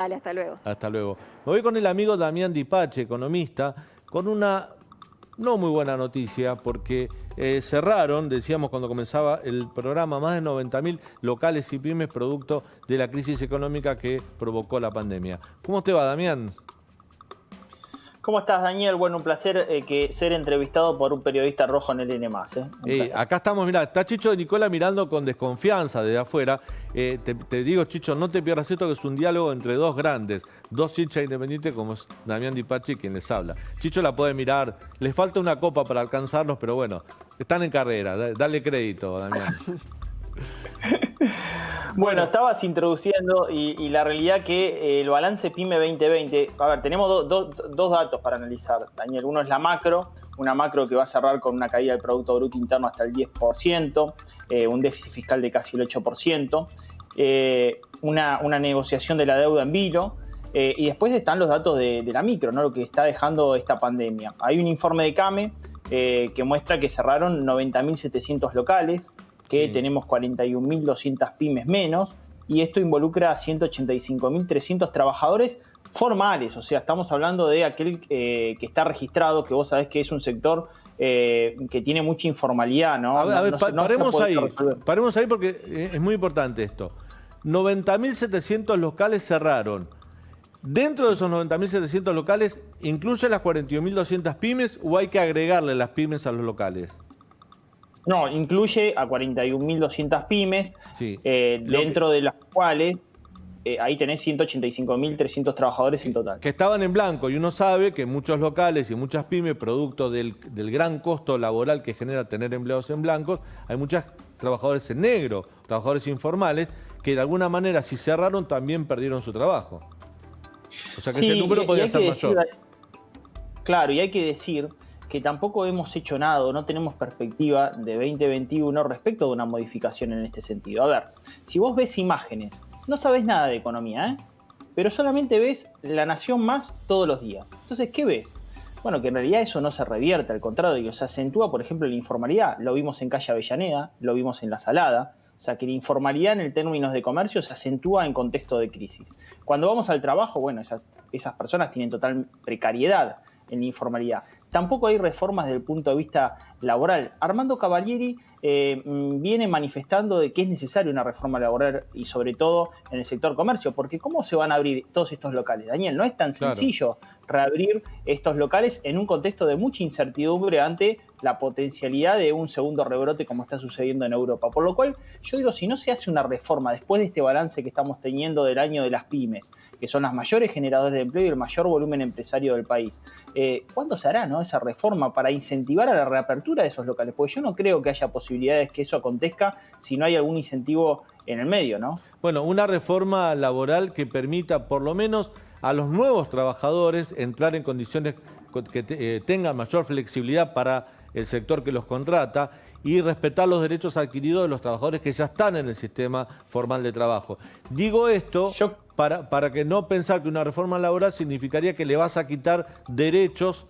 Dale, hasta luego. Hasta luego. Me voy con el amigo Damián Di Pace, economista, con una no muy buena noticia, porque cerraron, decíamos cuando comenzaba el programa, más de 90.000 locales y pymes producto de la crisis económica que provocó la pandemia. ¿Cómo te va, Damián? ¿Cómo estás, Daniel? Bueno, un placer ser entrevistado por un periodista rojo en el N+. Acá estamos, mirá, está Chicho de Nicola mirando con desconfianza desde afuera. Te digo, Chicho, no te pierdas esto, que es un diálogo entre dos grandes, dos hinchas independientes como es Damián Di Pace quien les habla. Chicho la puede mirar, les falta una copa para alcanzarlos, pero bueno, están en carrera, dale crédito, Damián. Bueno, estabas introduciendo y la realidad que el balance PYME 2020, a ver, tenemos dos datos para analizar, Daniel. Uno es la macro, una macro que va a cerrar con una caída del Producto Bruto Interno hasta el 10%, un déficit fiscal de casi el 8%, una negociación de la deuda en vilo, y después están los datos de la micro, ¿no? Lo que está dejando esta pandemia. Hay un informe de CAME que muestra que cerraron 90.700 locales, que tenemos 41.200 pymes menos, y esto involucra a 185.300 trabajadores formales. O sea, estamos hablando de aquel que está registrado, que vos sabés que es un sector que tiene mucha informalidad, ¿no? Paremos ahí porque es muy importante esto. 90.700 locales cerraron. Dentro de esos 90.700 locales, ¿incluye las 41.200 pymes o hay que agregarle las pymes a los locales? No, incluye a 41.200 pymes, sí. Dentro de las cuales ahí tenés 185.300 trabajadores en total. Que estaban en blanco, y uno sabe que muchos locales y muchas pymes, producto del gran costo laboral que genera tener empleados en blancos, hay muchos trabajadores en negro, trabajadores informales, que de alguna manera si cerraron también perdieron su trabajo. O sea que sí, ese número podría ser mayor. Claro, y hay que decir que tampoco hemos hecho nada, no tenemos perspectiva de 2021 respecto de una modificación en este sentido. A ver, si vos ves imágenes, no sabés nada de economía, pero solamente ves La Nación Más todos los días. Entonces, ¿qué ves? Bueno, que en realidad eso no se revierte, al contrario, se acentúa, por ejemplo, la informalidad. Lo vimos en Calle Avellaneda, lo vimos en La Salada. O sea, que la informalidad en términos de comercio se acentúa en contexto de crisis. Cuando vamos al trabajo, bueno, esas personas tienen total precariedad en la informalidad. Tampoco hay reformas desde el punto de vista laboral. Armando Cavalieri viene manifestando de que es necesaria una reforma laboral y sobre todo en el sector comercio, porque ¿cómo se van a abrir todos estos locales? Daniel, no es tan sencillo reabrir estos locales en un contexto de mucha incertidumbre ante la potencialidad de un segundo rebrote como está sucediendo en Europa. Por lo cual, yo digo, si no se hace una reforma después de este balance que estamos teniendo del año de las pymes, que son las mayores generadoras de empleo y el mayor volumen empresario del país, ¿cuándo se hará, no, esa reforma para incentivar a la reapertura de esos locales? Porque yo no creo que haya posibilidades que eso acontezca si no hay algún incentivo en el medio, ¿no? Bueno, una reforma laboral que permita por lo menos a los nuevos trabajadores entrar en condiciones que tengan mayor flexibilidad para el sector que los contrata y respetar los derechos adquiridos de los trabajadores que ya están en el sistema formal de trabajo. Digo esto para que no pensar que una reforma laboral significaría que le vas a quitar derechos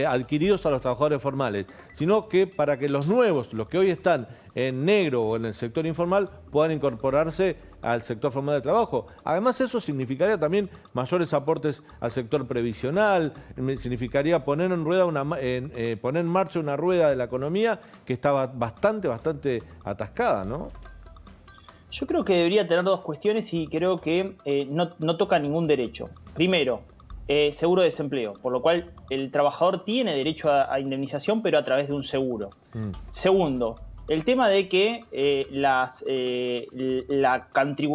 adquiridos a los trabajadores formales, sino que para que los nuevos, los que hoy están en negro o en el sector informal, puedan incorporarse al sector formal de trabajo. Además, eso significaría también mayores aportes al sector previsional, significaría poner en marcha una rueda de la economía que estaba bastante atascada, ¿no? Yo creo que debería tener dos cuestiones y creo que no toca ningún derecho. Primero, seguro de desempleo, por lo cual el trabajador tiene derecho a indemnización, pero a través de un seguro. Segundo, el tema de que la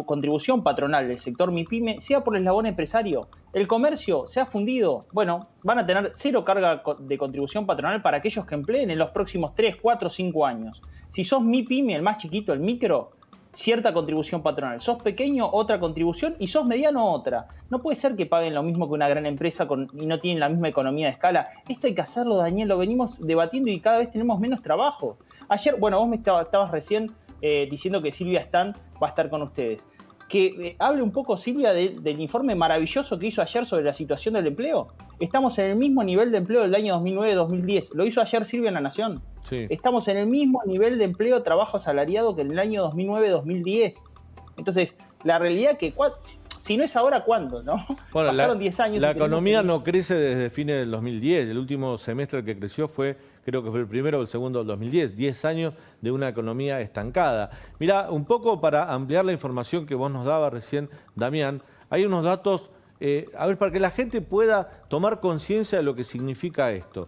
contribución patronal del sector MIPYME sea por el eslabón empresario. El comercio se ha fundido. Bueno, van a tener cero carga de contribución patronal para aquellos que empleen en los próximos 3, 4, 5 años. Si sos MIPYME, el más chiquito, el micro, cierta contribución patronal. Sos pequeño, otra contribución, y sos mediano, otra. No puede ser que paguen lo mismo que una gran empresa y no tienen la misma economía de escala. Esto hay que hacerlo, Daniel, lo venimos debatiendo y cada vez tenemos menos trabajo. Ayer, bueno, vos me estabas recién diciendo que Silvia Stan va a estar con ustedes. Que hable un poco, Silvia, del informe maravilloso que hizo ayer sobre la situación del empleo. Estamos en el mismo nivel de empleo del año 2009-2010. Lo hizo ayer Silvia en La Nación. Sí. Estamos en el mismo nivel de empleo, trabajo asalariado que en el año 2009-2010. Entonces, la realidad es que Si no es ahora, ¿cuándo? ¿No? Bueno, Pasaron 10 años. La economía no crece desde fines del 2010. El último semestre que creció creo que fue el primero o el segundo del 2010. 10 años de una economía estancada. Mirá, un poco para ampliar la información que vos nos dabas recién, Damián, hay unos datos, a ver, para que la gente pueda tomar conciencia de lo que significa esto.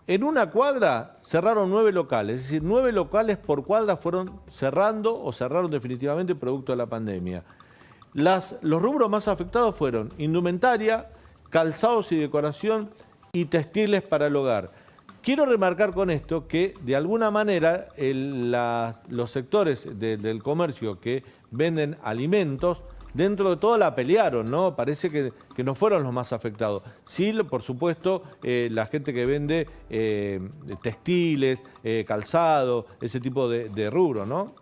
En una cuadra cerraron 9 locales, es decir, 9 locales por cuadra fueron cerrando o cerraron definitivamente producto de la pandemia. Los rubros más afectados fueron indumentaria, calzados y decoración y textiles para el hogar. Quiero remarcar con esto que de alguna manera los sectores del comercio que venden alimentos, dentro de todo la pelearon, ¿no? Parece que no fueron los más afectados. Sí, por supuesto, la gente que vende textiles, calzado, ese tipo de rubro, ¿no?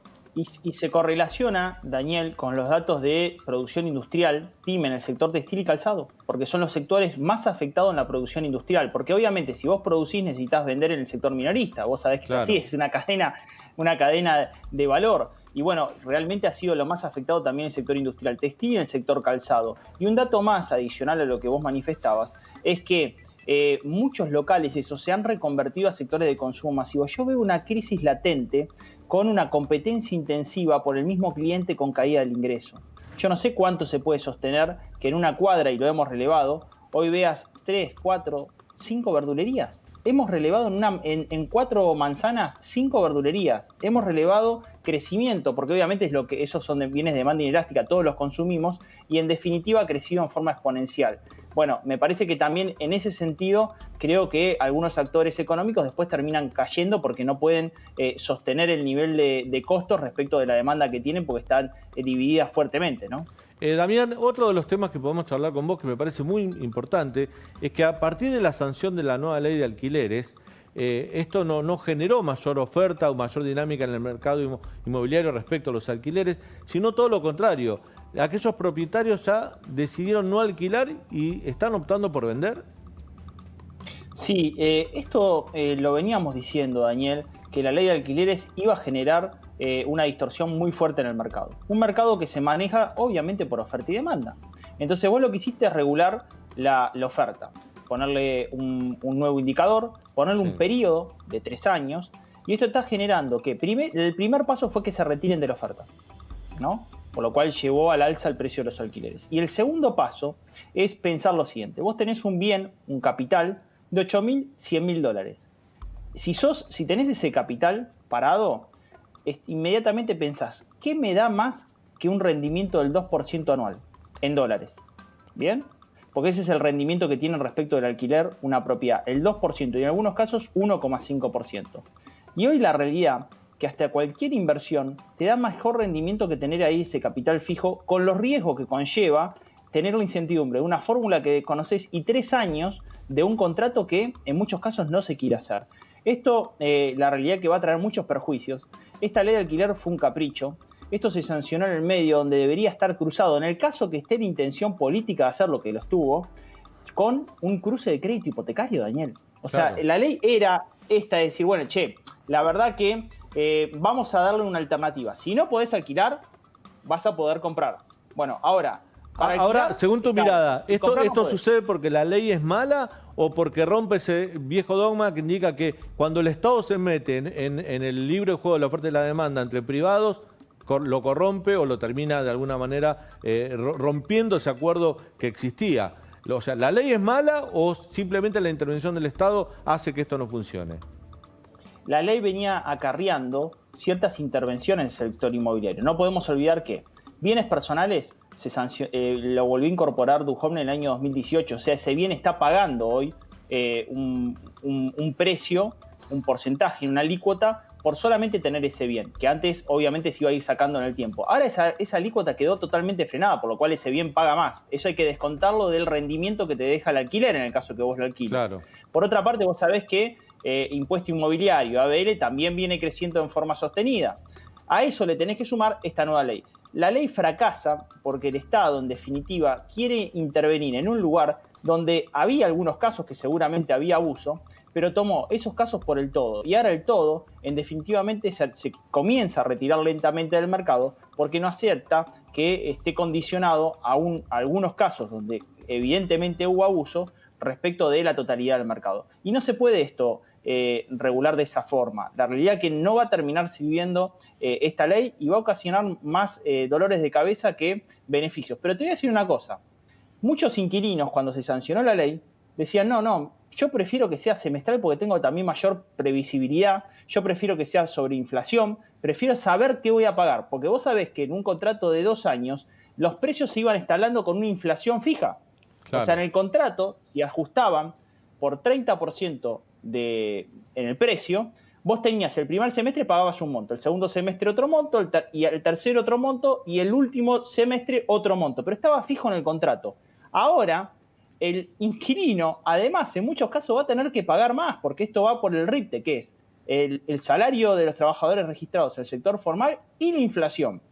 Y se correlaciona, Daniel, con los datos de producción industrial, PYME, en el sector textil y calzado, porque son los sectores más afectados en la producción industrial. Porque obviamente si vos producís necesitas vender en el sector minorista, vos sabés que es así, es una cadena de valor. Y bueno, realmente ha sido lo más afectado también el sector industrial textil y el sector calzado. Y un dato más adicional a lo que vos manifestabas es que muchos locales se han reconvertido a sectores de consumo masivo. Yo veo una crisis latente con una competencia intensiva por el mismo cliente con caída del ingreso. Yo no sé cuánto se puede sostener que en una cuadra, y lo hemos relevado, hoy veas 3, 4, 5 verdulerías. Hemos relevado en 4 manzanas 5 verdulerías. Hemos relevado crecimiento, porque obviamente esos son bienes de demanda inelástica, todos los consumimos, y en definitiva ha crecido en forma exponencial. Bueno, me parece que también en ese sentido creo que algunos actores económicos después terminan cayendo porque no pueden sostener el nivel de costos respecto de la demanda que tienen porque están divididas fuertemente, ¿no? Damián, otro de los temas que podemos charlar con vos que me parece muy importante es que a partir de la sanción de la nueva ley de alquileres, esto no generó mayor oferta o mayor dinámica en el mercado inmobiliario respecto a los alquileres, sino todo lo contrario. Aquellos propietarios ya decidieron no alquilar y están optando por vender. Sí, esto lo veníamos diciendo, Daniel, que la ley de alquileres iba a generar una distorsión muy fuerte en el mercado. Un mercado que se maneja obviamente por oferta y demanda. Entonces vos lo que hiciste es regular la oferta, ponerle un nuevo indicador, ponerle un periodo de 3 años, y esto está generando que el primer paso fue que se retiren de la oferta, ¿no? Por lo cual llevó al alza el precio de los alquileres. Y el segundo paso es pensar lo siguiente. Vos tenés un bien, un capital de $8.000, $100.000. Si tenés ese capital parado, inmediatamente pensás, ¿qué me da más que un rendimiento del 2% anual en dólares? ¿Bien? Porque ese es el rendimiento que tiene respecto del alquiler una propiedad, el 2% y en algunos casos 1,5%. Y hoy la realidad que hasta cualquier inversión te da mejor rendimiento que tener ahí ese capital fijo con los riesgos que conlleva tener la incertidumbre de una fórmula que conoces y 3 años de un contrato que en muchos casos no se quiere hacer. Esto, la realidad que va a traer muchos perjuicios. Esta ley de alquiler fue un capricho. Esto se sancionó en el medio donde debería estar cruzado, en el caso que esté en intención política de hacer lo que lo estuvo, con un cruce de crédito hipotecario, Daniel. O sea, la ley era esta de decir, bueno, la verdad que vamos a darle una alternativa. Si no podés alquilar, vas a poder comprar. Bueno, ahora, según tu mirada, ¿esto sucede porque la ley es mala o porque rompe ese viejo dogma que indica que cuando el Estado se mete en el libre juego de la oferta y la demanda entre privados, lo corrompe o lo termina de alguna manera rompiendo ese acuerdo que existía? O sea, ¿la ley es mala o simplemente la intervención del Estado hace que esto no funcione? La ley venía acarreando ciertas intervenciones en el sector inmobiliario. No podemos olvidar que bienes personales lo volvió a incorporar Duhovne en el año 2018. O sea, ese bien está pagando hoy un precio, un porcentaje, una alícuota por solamente tener ese bien, que antes obviamente se iba a ir sacando en el tiempo. Ahora esa alícuota quedó totalmente frenada, por lo cual ese bien paga más. Eso hay que descontarlo del rendimiento que te deja el alquiler en el caso que vos lo alquiles. Claro. Por otra parte, vos sabés que impuesto inmobiliario, ABL, también viene creciendo en forma sostenida. A eso le tenés que sumar esta nueva ley. La ley fracasa porque el Estado, en definitiva, quiere intervenir en un lugar donde había algunos casos que seguramente había abuso, pero tomó esos casos por el todo. Y ahora el todo, en definitivamente, se comienza a retirar lentamente del mercado porque no acepta que esté condicionado a algunos casos donde evidentemente hubo abuso respecto de la totalidad del mercado. Y no se puede esto regular de esa forma. La realidad es que no va a terminar sirviendo esta ley y va a ocasionar más dolores de cabeza que beneficios. Pero te voy a decir una cosa. Muchos inquilinos, cuando se sancionó la ley, decían, no, yo prefiero que sea semestral porque tengo también mayor previsibilidad, yo prefiero que sea sobre inflación, prefiero saber qué voy a pagar, porque vos sabés que en un contrato de 2 años los precios se iban instalando con una inflación fija. Claro. O sea, en el contrato, si ajustaban por 30% en el precio, vos tenías el primer semestre pagabas un monto, el segundo semestre otro monto, y el tercero otro monto, y el último semestre otro monto, pero estaba fijo en el contrato. Ahora, el inquilino, además, en muchos casos va a tener que pagar más, porque esto va por el RIPTE, que es el salario de los trabajadores registrados en el sector formal y la inflación.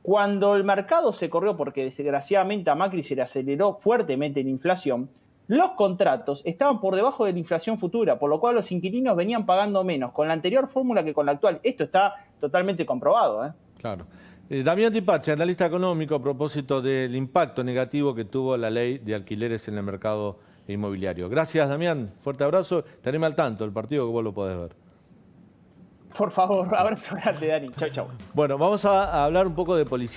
Cuando el mercado se corrió, porque desgraciadamente a Macri se le aceleró fuertemente la inflación, los contratos estaban por debajo de la inflación futura, por lo cual los inquilinos venían pagando menos con la anterior fórmula que con la actual. Esto está totalmente comprobado, ¿eh? Claro. Damián Tipache, analista económico, a propósito del impacto negativo que tuvo la ley de alquileres en el mercado inmobiliario. Gracias, Damián. Fuerte abrazo. Teneme al tanto del partido que vos lo podés ver. Por favor, abrazo grande, Dani. Chau, chau. Bueno, vamos a hablar un poco de policía.